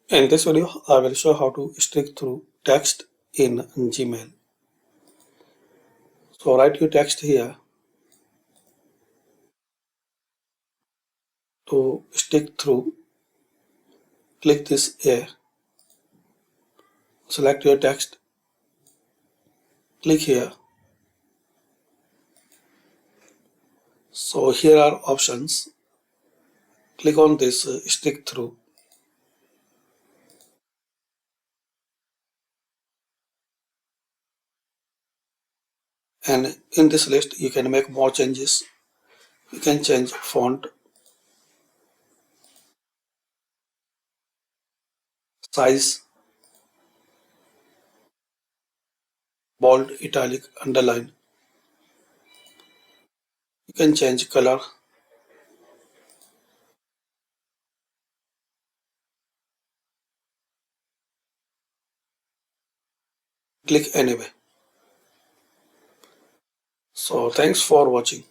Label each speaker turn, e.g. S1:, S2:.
S1: In this video, I will show how to streak through text in Gmail. So write your text here. To stick through, click this here. Select your text. Click here. So here are options. Click on this stick through. And in this list, you can make more changes. You can change font, size, bold, italic, underline. You can change color. Click anyway. So thanks for watching.